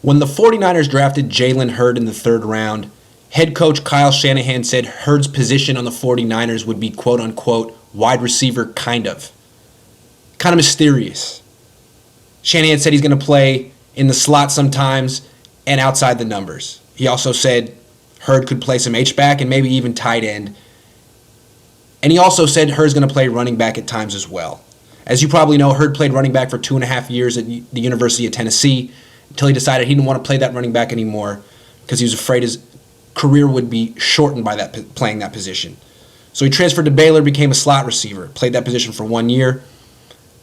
When the 49ers drafted Jalen Hurd in the third round, head coach Kyle Shanahan said Hurd's position on the 49ers would be quote-unquote wide receiver kind of. Kind of mysterious. Shanahan said he's going to play in the slot sometimes and outside the numbers. He also said Hurd could play some H-back and maybe even tight end. And he also said Hurd's going to play running back at times as well. As you probably know, Hurd played running back for 2.5 years at the University of Tennessee until he decided he didn't want to play that running back anymore because he was afraid his career would be shortened by playing that position. So he transferred to Baylor, became a slot receiver, played that position for 1 year.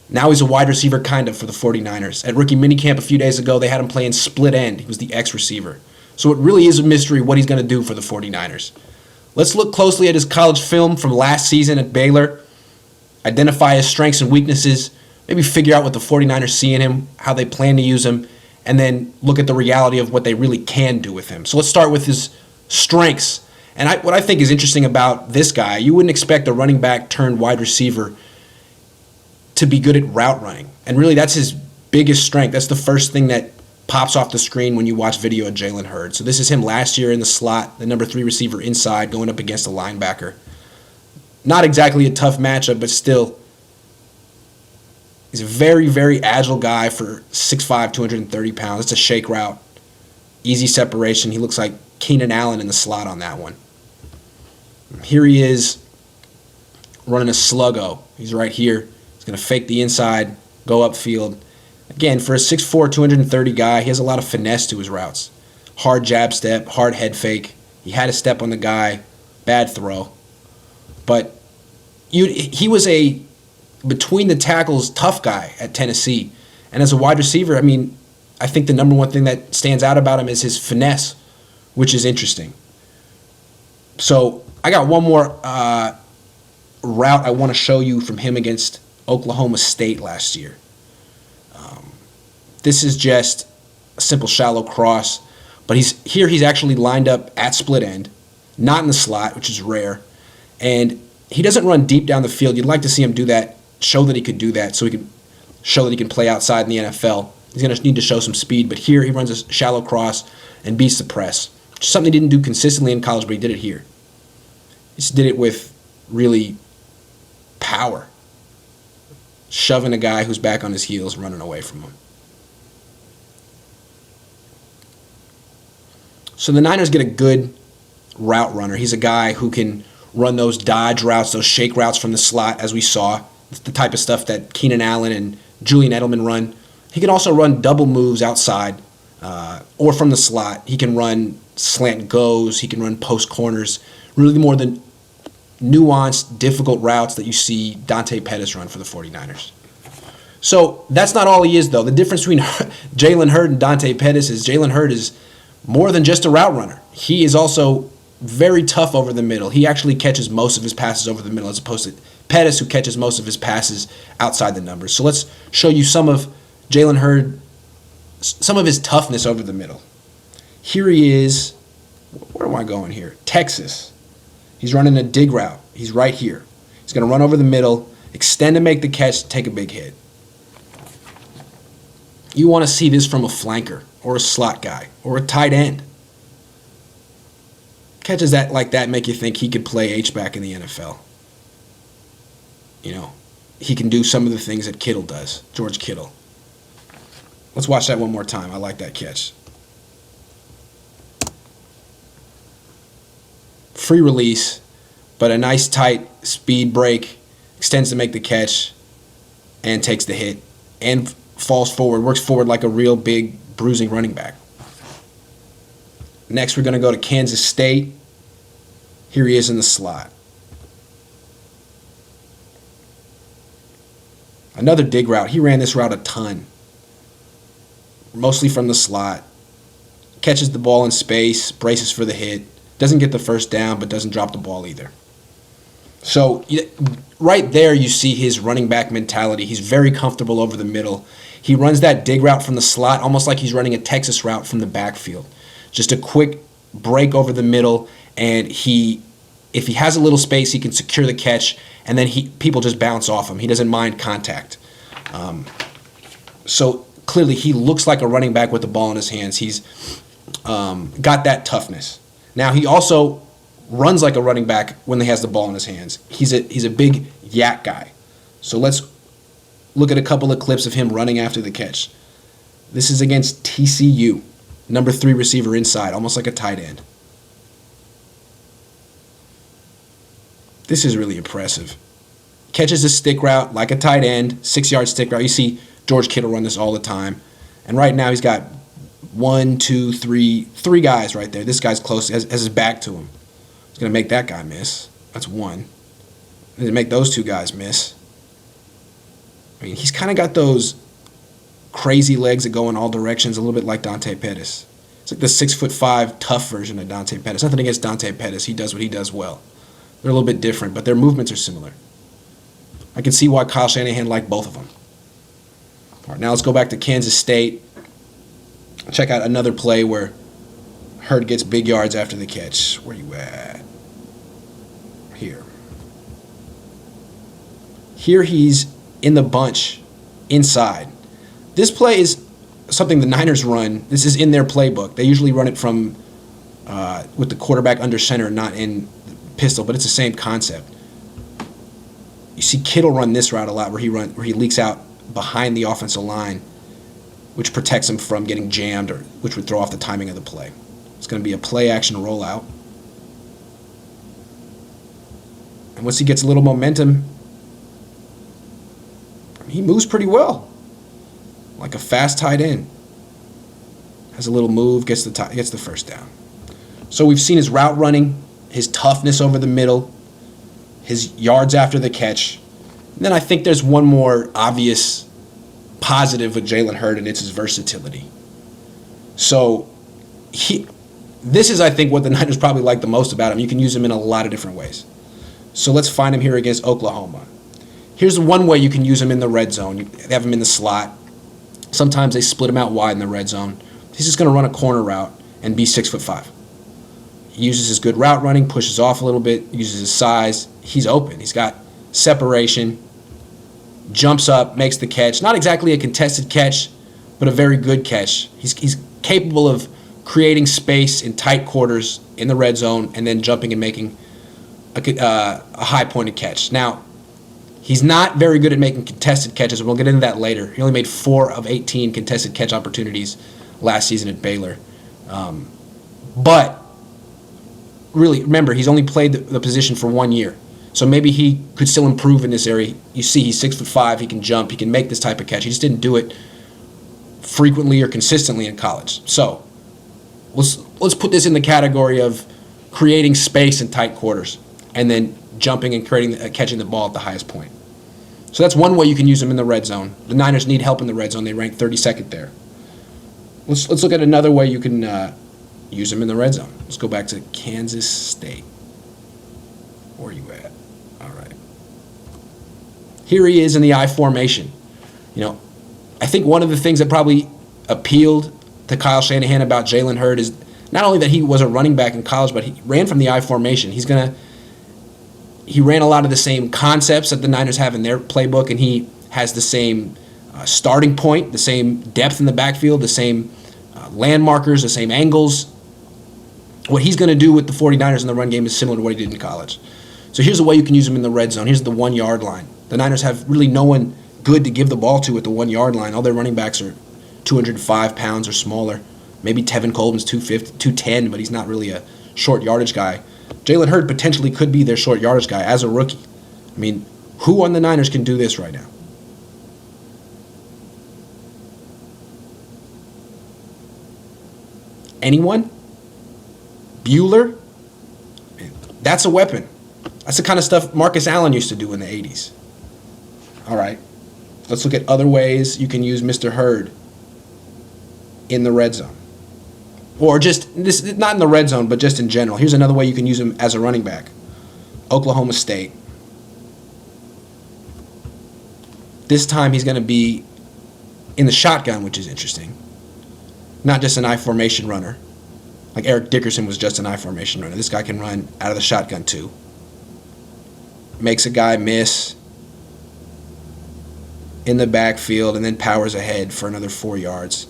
Now he's a wide receiver kind of for the 49ers. At rookie minicamp a few days ago, they had him playing split end. He was the X receiver. So it really is a mystery what he's going to do for the 49ers. Let's look closely at his college film from last season at Baylor, identify his strengths and weaknesses, maybe figure out what the 49ers see in him, how they plan to use him, and then look at the reality of what they really can do with him. So let's start with his strengths. And what I think is interesting about this guy, you wouldn't expect a running back turned wide receiver to be good at route running. And really that's his biggest strength. That's the first thing that pops off the screen when you watch video of Jalen Hurd. So this is him last year in the slot, the number 3 receiver inside, going up against a linebacker. Not exactly a tough matchup, but still, he's a very, very agile guy for 6'5", 230 pounds. It's a shake route. Easy separation. He looks like Keenan Allen in the slot on that one. Here he is running a sluggo. He's right here. He's going to fake the inside, go upfield. Again, for a 6'4", 230 guy, he has a lot of finesse to his routes. Hard jab step, hard head fake. He had a step on the guy. Bad throw. But he was a between the tackles tough guy at Tennessee. And as a wide receiver, I mean, I think the number one thing that stands out about him is his finesse, which is interesting. So I got one more route I want to show you from him against Oklahoma State last year. This is just a simple shallow cross, but he's actually lined up at split end, not in the slot, which is rare, and he doesn't run deep down the field. You'd like to see him do that, show that he could do that, so he can show that he can play outside in the NFL. He's going to need to show some speed, but here he runs a shallow cross and beats the press, which is something he didn't do consistently in college, but he did it here. He just did it with really power, shoving a guy who's back on his heels, running away from him. So the Niners get a good route runner. He's a guy who can run those dodge routes, those shake routes from the slot, as we saw. It's the type of stuff that Keenan Allen and Julian Edelman run. He can also run double moves outside or from the slot. He can run slant goes. He can run post corners. Really more than nuanced, difficult routes that you see Dante Pettis run for the 49ers. So that's not all he is, though. The difference between Jalen Hurd and Dante Pettis is Jalen Hurd is more than just a route runner. He is also very tough over the middle. He actually catches most of his passes over the middle as opposed to Pettis, who catches most of his passes outside the numbers. So let's show you some of Jalen Hurd, some of his toughness over the middle. Here he is. Where am I going here? Texas. He's running a dig route. He's right here. He's going to run over the middle, extend to make the catch, take a big hit. You want to see this from a flanker or a slot guy or a tight end. Catches that like that make you think he could play H-back in the NFL. You know, he can do some of the things that Kittle does, George Kittle. Let's watch that one more time. I like that catch. Free release, but a nice tight speed break, extends to make the catch, and takes the hit, and falls forward, works forward like a real big bruising running back. Next, we're going to go to Kansas State. Here he is in the slot. Another dig route. He ran this route a ton, mostly from the slot. Catches the ball in space, braces for the hit, doesn't get the first down, but doesn't drop the ball either. So right there you see his running back mentality. He's very comfortable over the middle. He runs that dig route from the slot almost like he's running a Texas route from the backfield. Just a quick break over the middle, and if he has a little space, he can secure the catch, and then people just bounce off him. He doesn't mind contact. So clearly he looks like a running back with the ball in his hands. He's got that toughness. Now he also runs like a running back when he has the ball in his hands. He's a big yak guy. So let's look at a couple of clips of him running after the catch. This is against TCU, number 3 receiver inside, almost like a tight end. This is really impressive. Catches a stick route like a tight end, 6-yard stick route. You see George Kittle run this all the time. And right now he's got 3 guys right there. This guy's close, has his back to him. He's going to make that guy miss. That's 1. He's going to make those 2 guys miss. I mean, he's kind of got those crazy legs that go in all directions, a little bit like Dante Pettis. It's like the 6'5" tough version of Dante Pettis. Nothing against Dante Pettis. He does what he does well. They're a little bit different, but their movements are similar. I can see why Kyle Shanahan liked both of them. All right, now let's go back to Kansas State. Check out another play where Hurd gets big yards after the catch. Where you at? Here. Here he's in the bunch inside. This play is something the Niners run. This is in their playbook. They usually run it from with the quarterback under center, not in pistol, but it's the same concept. You see Kittle run this route a lot where he leaks out behind the offensive line, which protects him from getting jammed or which would throw off the timing of the play. It's going to be a play action rollout. And once he gets a little momentum, he moves pretty well. Like a fast tight end. Has a little move, gets the first down. So we've seen his route running, his toughness over the middle, his yards after the catch. And then I think there's one more obvious positive with Jalen Hurd, and it's his versatility. So this is, I think, what the Niners probably like the most about him. You can use him in a lot of different ways. So let's find him here against Oklahoma. Here's one way you can use him in the red zone. They have him in the slot. Sometimes they split him out wide in the red zone. He's just going to run a corner route and be 6'5". He uses his good route running, pushes off a little bit, uses his size. He's open. He's got separation, jumps up, makes the catch. Not exactly a contested catch, but a very good catch. He's capable of creating space in tight quarters in the red zone and then jumping and making a high-pointed catch. Now, he's not very good at making contested catches. We'll get into that later. He only made 4 of 18 contested catch opportunities last season at Baylor. But really, remember, he's only played the position for 1 year. So maybe he could still improve in this area. You see, he's 6'5", he can jump, he can make this type of catch. He just didn't do it frequently or consistently in college. So let's put this in the category of creating space in tight quarters and then jumping and catching the ball at the highest point. So that's one way you can use him in the red zone. The Niners need help in the red zone. They rank 32nd there. Let's look at another way you can use him in the red zone. Let's go back to Kansas State. Where are you at? All right. Here he is in the I formation. You know, I think one of the things that probably appealed to Kyle Shanahan about Jalen Hurd is not only that he was a running back in college, but he ran from the I formation. He ran a lot of the same concepts that the Niners have in their playbook, and he has the same starting point, the same depth in the backfield, the same landmarkers, the same angles. What he's going to do with the 49ers in the run game is similar to what he did in college. So here's a way you can use him in the red zone. Here's the 1 yard line. The Niners have really no one good to give the ball to at the 1 yard line. All their running backs are 205 pounds or smaller. Maybe Tevin Coleman's 210, but he's not really a short yardage guy. Jalen Hurd potentially could be their short yardage guy as a rookie. I mean, who on the Niners can do this right now? Anyone? Bueller? That's a weapon. That's the kind of stuff Marcus Allen used to do in the 80s. All right. Let's look at other ways you can use Mr. Hurd in the red zone. Or just, this not in the red zone, but just in general. Here's another way you can use him as a running back. Oklahoma State. This time he's going to be in the shotgun, which is interesting. Not just an I formation runner. Like Eric Dickerson was just an I formation runner. This guy can run out of the shotgun too. Makes a guy miss. in the backfield and then powers ahead for another 4 yards.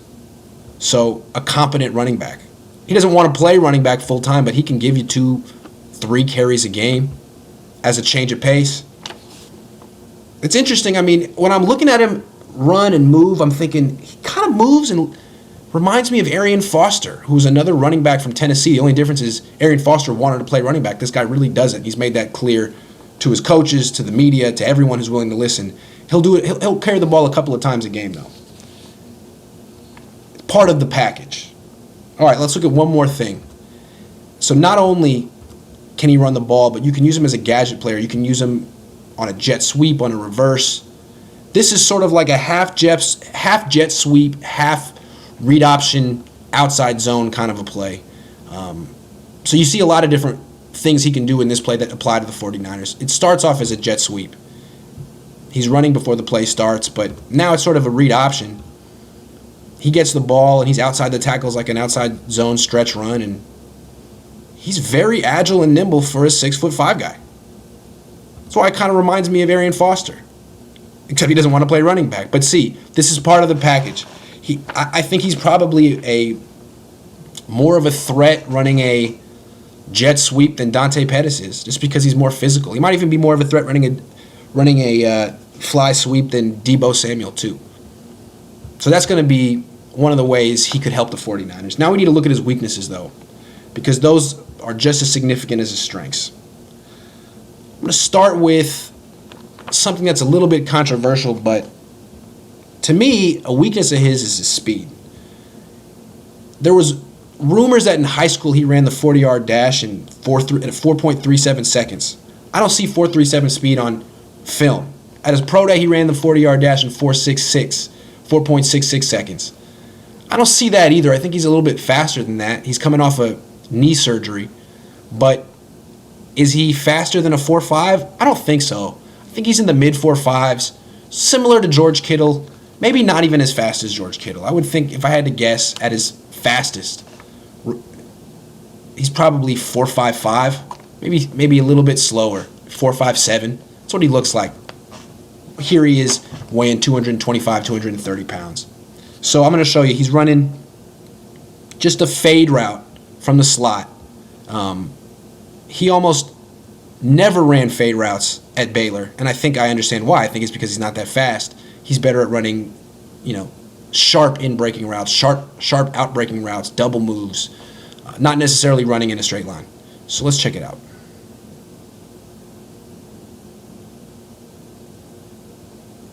So a competent running back. He doesn't want to play running back full time, but he can give you 2-3 carries a game as a change of pace. It's interesting. I mean, when I'm looking at him run and move, I'm thinking he kind of moves and reminds me of Arian Foster, who's another running back from Tennessee. The only difference is Arian Foster wanted to play running back. This guy really doesn't. He's made that clear to his coaches, to the media, to everyone who's willing to listen. He'll do it. He'll carry the ball a couple of times a game, though. Part of the package. All right, let's look at one more thing. So not only can he run the ball, but you can use him as a gadget player. You can use him on a jet sweep, on a reverse. This is sort of like a half jet sweep, half read option, outside zone kind of a play. So you see a lot of different things he can do in this play that apply to the 49ers. It starts off as a jet sweep. He's running before the play starts, but now it's sort of a read option. He gets the ball, and he's outside the tackles like an outside zone stretch run, and he's very agile and nimble for a 6'5" guy. That's why it kind of reminds me of Arian Foster, except he doesn't want to play running back. But see, this is part of the package. I think he's probably a more of a threat running a jet sweep than Dante Pettis is, just because he's more physical. He might even be more of a threat running a fly sweep than Deebo Samuel too. So that's going to be one of the ways he could help the 49ers. Now we need to look at his weaknesses, though, because those are just as significant as his strengths. I'm going to start with something that's a little bit controversial, but to me, a weakness of his is his speed. There was rumors that in high school he ran the 40-yard dash in 4.37 seconds. I don't see 4.37 speed on film. At his pro day, he ran the 40-yard dash in 4.66 seconds. I don't see that either. I think he's a little bit faster than that. He's coming off a knee surgery. But is he faster than a 4.5? I don't think so. I think he's in the mid 4.5s, similar to George Kittle. Maybe not even as fast as George Kittle. I would think, if I had to guess, at his fastest, he's probably 4.55, maybe a little bit slower, 4.57. That's what he looks like. Here he is weighing 225, 230 pounds. So I'm going to show you. He's running just a fade route from the slot. He almost never ran fade routes at Baylor, and I think I understand why. I think it's because he's not that fast. He's better at running, sharp in-breaking routes, sharp out-breaking routes, double moves, not necessarily running in a straight line. So let's check it out.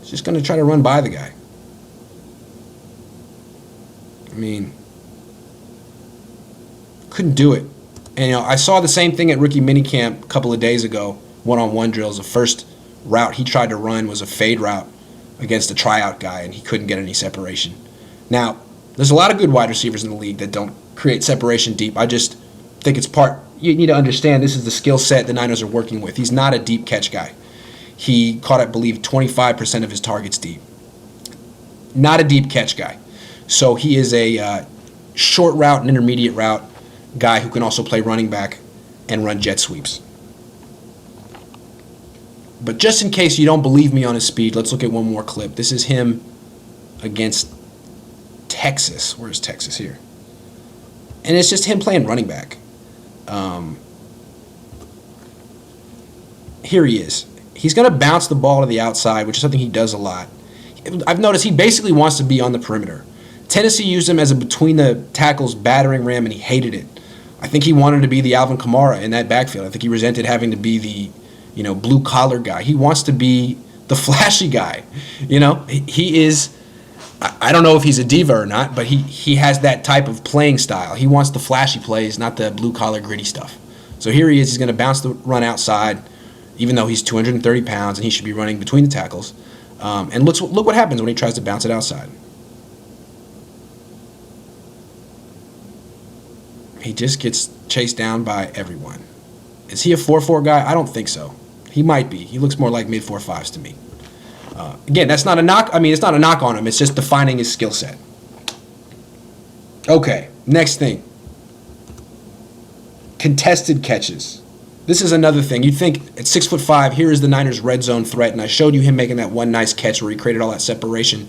He's just going to try to run by the guy. I mean, couldn't do it. And, I saw the same thing at rookie minicamp a couple of days ago, one-on-one drills. The first route he tried to run was a fade route against a tryout guy, and he couldn't get any separation. Now, there's a lot of good wide receivers in the league that don't create separation deep. I just think you need to understand this is the skill set the Niners are working with. He's not a deep catch guy. He caught, I believe, 25% of his targets deep. Not a deep catch guy. So he is a short route and intermediate route guy who can also play running back and run jet sweeps. But just in case you don't believe me on his speed, let's look at one more clip. This is him against Texas. Where's Texas here? And it's just him playing running back. Here he is. He's going to bounce the ball to the outside, which is something he does a lot. I've noticed he basically wants to be on the perimeter. Tennessee used him as a between-the-tackles battering ram, and he hated it. I think he wanted to be the Alvin Kamara in that backfield. I think he resented having to be the blue-collar guy. He wants to be the flashy guy. He is, I don't know if he's a diva or not, but he has that type of playing style. He wants the flashy plays, not the blue-collar gritty stuff. So here he is. He's going to bounce the run outside, even though he's 230 pounds, and he should be running between the tackles. And look what happens when he tries to bounce it outside. He just gets chased down by everyone. Is he a 4.4 guy? I don't think so. He might be. He looks more like mid 4.5s to me. Again, that's not a knock. I mean, it's not a knock on him. It's just defining his skill set. Okay, next thing. Contested catches. This is another thing. You'd think at 6'5", here is the Niners' red zone threat, and I showed you him making that one nice catch where he created all that separation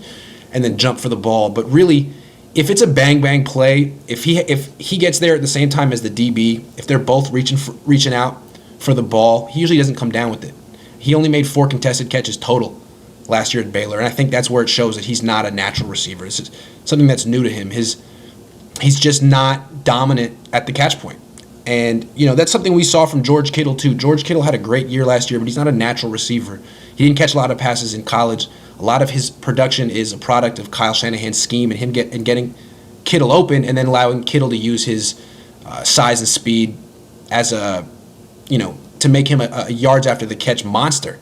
and then jumped for the ball. But really, if it's a bang play, if he gets there at the same time as the DB, if they're both reaching out for the ball, he usually doesn't come down with it. He only made 4 contested catches total last year at Baylor, and I think that's where it shows that he's not a natural receiver. This is something that's new to him. He's just not dominant at the catch point. And, that's something we saw from George Kittle, too. George Kittle had a great year last year, but he's not a natural receiver. He didn't catch a lot of passes in college. A lot of his production is a product of Kyle Shanahan's scheme and him getting Kittle open and then allowing Kittle to use his size and speed as to make him a yards after the catch monster.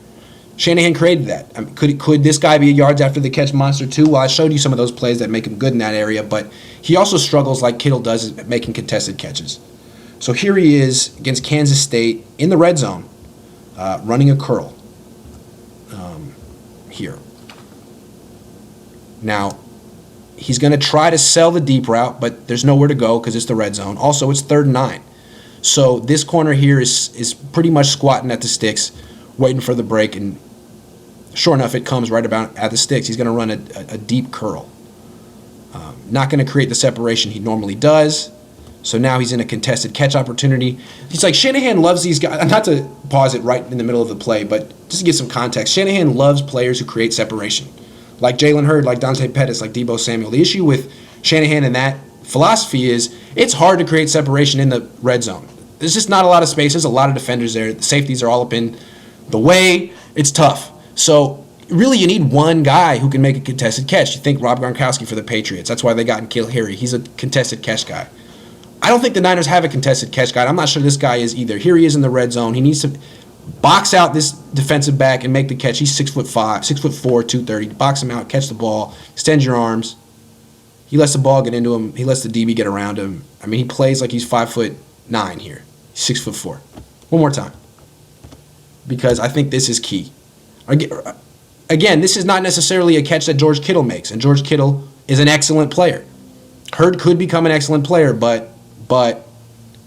Shanahan created that. I mean, could this guy be a yards after the catch monster too? Well, I showed you some of those plays that make him good in that area, but he also struggles like Kittle does at making contested catches. So here he is against Kansas State in the red zone, running a curl here. Now, he's going to try to sell the deep route, but there's nowhere to go because it's the red zone. Also, it's 3rd and 9. So this corner here is pretty much squatting at the sticks, waiting for the break, and sure enough, it comes right about at the sticks. He's going to run a deep curl. Not going to create the separation he normally does. So now he's in a contested catch opportunity. It's like Shanahan loves these guys. Not to pause it right in the middle of the play, but just to give some context, Shanahan loves players who create separation. Like Jalen Hurd, like Dante Pettis, like Deebo Samuel. The issue with Shanahan and that philosophy is it's hard to create separation in the red zone. There's just not a lot of space. There's a lot of defenders there. The safeties are all up in the way. It's tough. So really you need one guy who can make a contested catch. You think Rob Gronkowski for the Patriots. That's why they got N'Keal Harry. He's a contested catch guy. I don't think the Niners have a contested catch guy. I'm not sure this guy is either. Here he is in the red zone. He needs to box out this defensive back and make the catch. He's 6'5", 6'4", 230. Box him out, catch the ball, extend your arms. He lets the ball get into him. He lets the DB get around him. I mean, he plays like he's 5'9" here. He's 6'4". One more time, because I think this is key. Again, this is not necessarily a catch that George Kittle makes, and George Kittle is an excellent player. Hurd could become an excellent player, but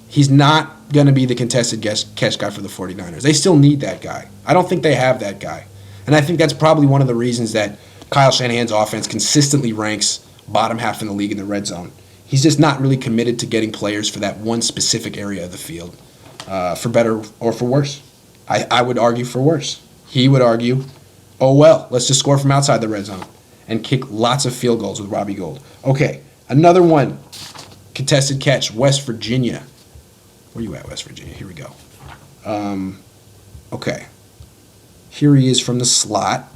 he's not going to be the contested catch guy for the 49ers. They still need that guy. I don't think they have that guy. And I think that's probably one of the reasons that Kyle Shanahan's offense consistently ranks bottom half in the league in the red zone. He's just not really committed to getting players for that one specific area of the field, for better or for worse. I would argue for worse. He would argue, oh, well, let's just score from outside the red zone and kick lots of field goals with Robbie Gould. Okay, another one. Contested catch, West Virginia. Where you at, West Virginia? Here we go. Okay. Here he is from the slot.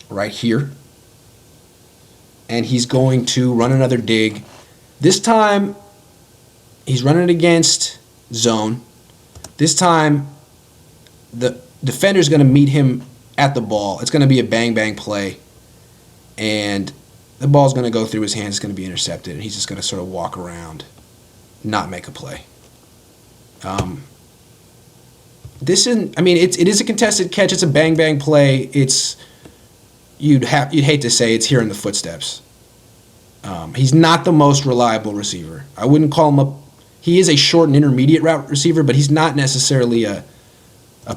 Right here. And he's going to run another dig. This time, he's running it against zone. This time, the defender's going to meet him at the ball. It's going to be a bang play. And the ball's going to go through his hands. It's going to be intercepted. And he's just going to sort of walk around, not make a play. This isn't. I mean, it is a contested catch. It's a bang play. It's you'd hate to say it's here in the footsteps. He's not the most reliable receiver. I wouldn't call him he is a short and intermediate route receiver, but he's not necessarily a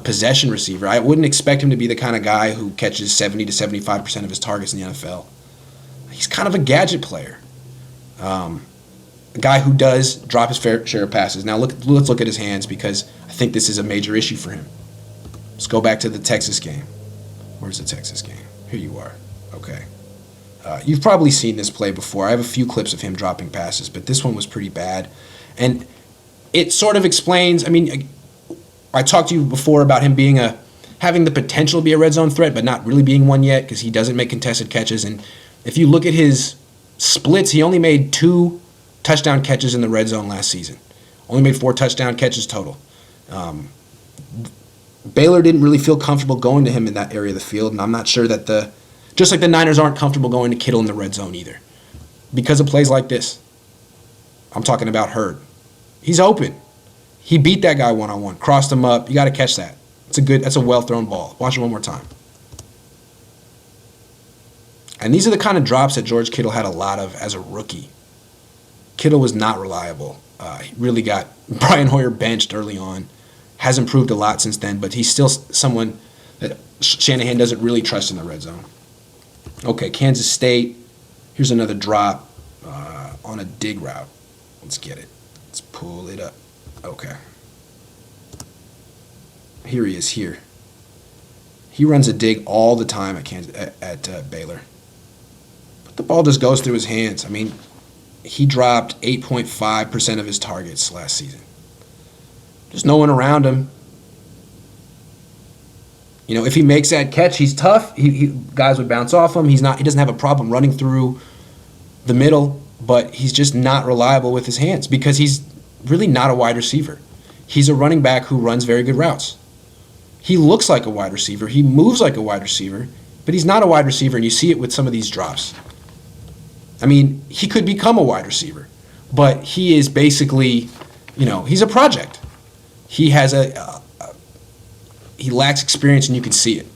possession receiver. I wouldn't expect him to be the kind of guy who catches 70 to 75% of his targets in the NFL. He's kind of a gadget player. A guy who does drop his fair share of passes. Now let's look at his hands, because I think this is a major issue for him. Let's go back to the Texas game. Where's the Texas game? Here you are. Okay. You've probably seen this play before. I have a few clips of him dropping passes, but this one was pretty bad. And it sort of explains, I mean, I talked to you before about him having the potential to be a red zone threat, but not really being one yet, because he doesn't make contested catches. And if you look at his splits, he only made 2 touchdown catches in the red zone last season. Only made 4 touchdown catches total. Baylor didn't really feel comfortable going to him in that area of the field, and I'm not sure that just like the Niners aren't comfortable going to Kittle in the red zone either, because of plays like this. I'm talking about Hurd. He's open. He beat that guy one-on-one, crossed him up. You got to catch that. That's a well-thrown ball. Watch it one more time. And these are the kind of drops that George Kittle had a lot of as a rookie. Kittle was not reliable. He really got Brian Hoyer benched early on. Has improved a lot since then, but he's still someone that Shanahan doesn't really trust in the red zone. Okay, Kansas State. Here's another drop on a dig route. Let's get it. Let's pull it up. Okay. Here he is here. He runs a dig all the time at Baylor. But the ball just goes through his hands. I mean, he dropped 8.5% of his targets last season. There's no one around him. You know, if he makes that catch, he's tough. Guys would bounce off him. He doesn't have a problem running through the middle, but he's just not reliable with his hands because he's really not a wide receiver. He's a running back who runs very good routes. He looks like a wide receiver. He moves like a wide receiver, but he's not a wide receiver, and you see it with some of these drops. I mean, he could become a wide receiver, but he is basically, he's a project. He has he lacks experience, and you can see it.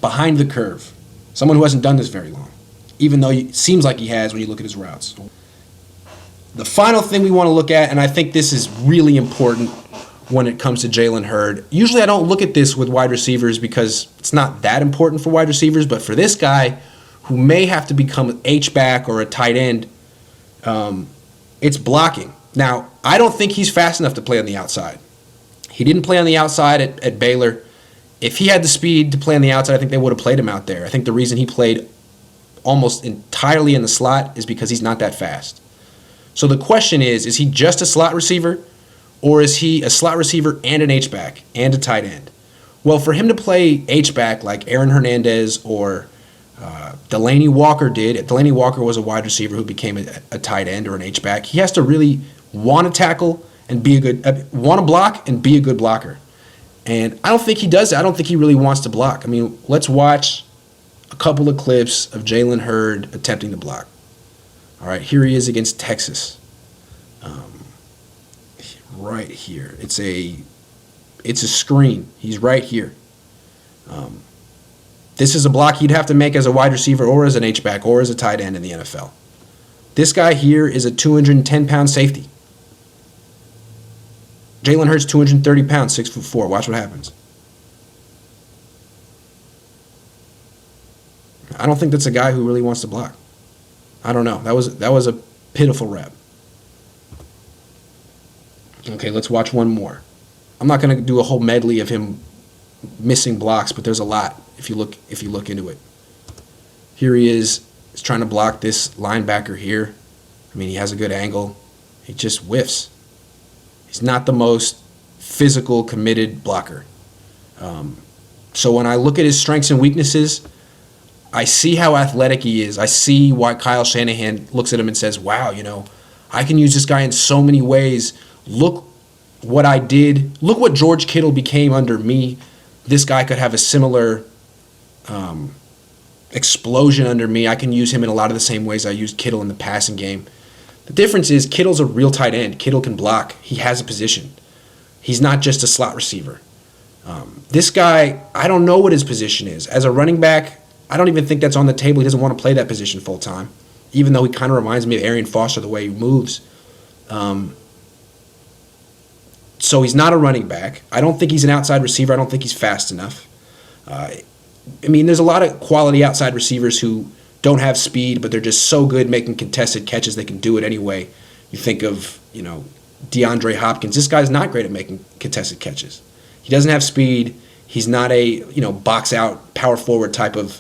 Behind the curve, someone who hasn't done this very long, even though it seems like he has when you look at his routes. The final thing we want to look at, and I think this is really important when it comes to Jalen Hurd. Usually I don't look at this with wide receivers because it's not that important for wide receivers, but for this guy who may have to become an H-back or a tight end, it's blocking. Now, I don't think he's fast enough to play on the outside. He didn't play on the outside at Baylor. If he had the speed to play on the outside, I think they would have played him out there. I think the reason he played almost entirely in the slot is because he's not that fast. So the question is he just a slot receiver, or is he a slot receiver and an H-back and a tight end? Well, for him to play H-back like Aaron Hernandez or Delanie Walker did, Delanie Walker was a wide receiver who became a tight end or an H-back, he has to really want to tackle and want to block and be a good blocker. And I don't think he does that. I don't think he really wants to block. I mean, let's watch a couple of clips of Jalen Hurd attempting to block. All right, here he is against Texas. Right here. It's a screen. He's right here. This is a block he'd have to make as a wide receiver or as an H-back or as a tight end in the NFL. This guy here is a 210-pound safety. Jalen Hurd's 230 pounds, 6'4". Watch what happens. I don't think that's a guy who really wants to block. I don't know. That was a pitiful rep. Okay, let's watch one more. I'm not going to do a whole medley of him missing blocks, but there's a lot if you look into it. Here he is. He's trying to block this linebacker here. I mean, he has a good angle. He just whiffs. He's not the most physical, committed blocker. So when I look at his strengths and weaknesses, I see how athletic he is. I see why Kyle Shanahan looks at him and says, wow, I can use this guy in so many ways. Look what I did. Look what George Kittle became under me. This guy could have a similar explosion under me. I can use him in a lot of the same ways I used Kittle in the passing game. The difference is Kittle's a real tight end. Kittle can block. He has a position. He's not just a slot receiver. This guy, I don't know what his position is. As a running back, I don't even think that's on the table. He doesn't want to play that position full time, even though he kind of reminds me of Arian Foster the way he moves. So he's not a running back. I don't think he's an outside receiver. I don't think he's fast enough. There's a lot of quality outside receivers who don't have speed, but they're just so good making contested catches they can do it anyway. You think of, DeAndre Hopkins. This guy's not great at making contested catches. He doesn't have speed. He's not a, box out, power forward type of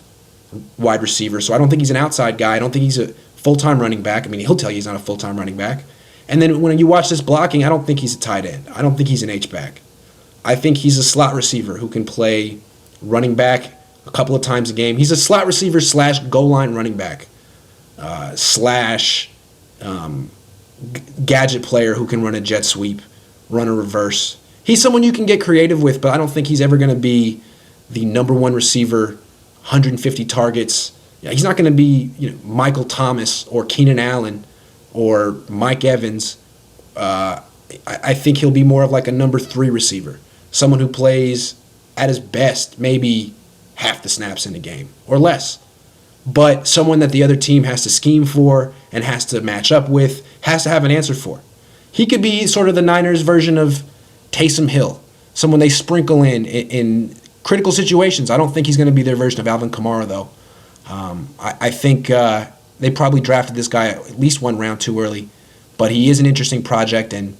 wide receiver. So I don't think he's an outside guy. I don't think he's a full-time running back. He'll tell you he's not a full-time running back. And then when you watch this blocking, I don't think he's a tight end. I don't think he's an H-back. I think he's a slot receiver who can play running back a couple of times a game. He's a slot receiver / goal line running back / gadget player who can run a jet sweep, run a reverse. He's someone you can get creative with, but I don't think he's ever going to be the number one receiver, 150 targets. He's not going to be Michael Thomas or Keenan Allen or Mike Evans. I think he'll be more of like a number 3 receiver, someone who plays at his best maybe half the snaps in the game or less. but someone that the other team has to scheme for and has to match up with, has to have an answer for. He could be sort of the Niners version of Taysom Hill, someone they sprinkle in critical situations. I don't think he's going to be their version of Alvin Kamara, though. I think they probably drafted this guy at least one round too early, but he is an interesting project, and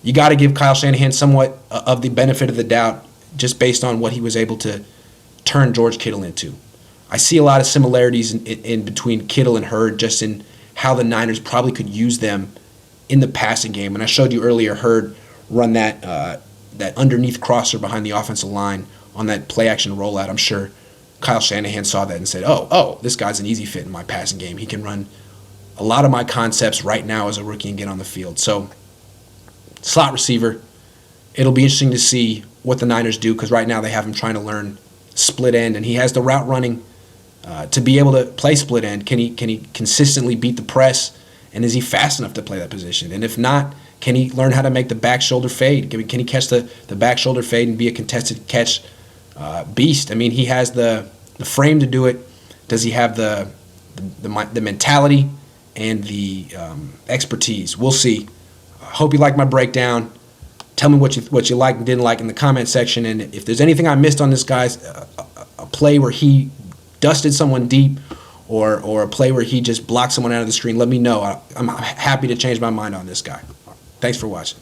you got to give Kyle Shanahan somewhat of the benefit of the doubt just based on what he was able to turn George Kittle into. I see a lot of similarities in between Kittle and Hurd, just in how the Niners probably could use them in the passing game. And I showed you earlier Hurd run that underneath crosser behind the offensive line on that play-action rollout. I'm sure Kyle Shanahan saw that and said, oh, this guy's an easy fit in my passing game. He can run a lot of my concepts right now as a rookie and get on the field. So, slot receiver, it'll be interesting to see what the Niners do, because right now they have him trying to learn split end, and he has the route running to be able to play split end. Can he consistently beat the press, and is he fast enough to play that position? And if not, can he learn how to make the back shoulder fade? Can he catch the back shoulder fade and be a contested catch beast? I mean, he has the frame to do it. Does he have the mentality and the expertise? We'll see. Hope you like my breakdown. Tell me what you liked and didn't like in the comment section. And if there's anything I missed on this guy's a play where he dusted someone deep, or a play where he just blocked someone out of the screen, let me know. I'm happy to change my mind on this guy. Thanks for watching.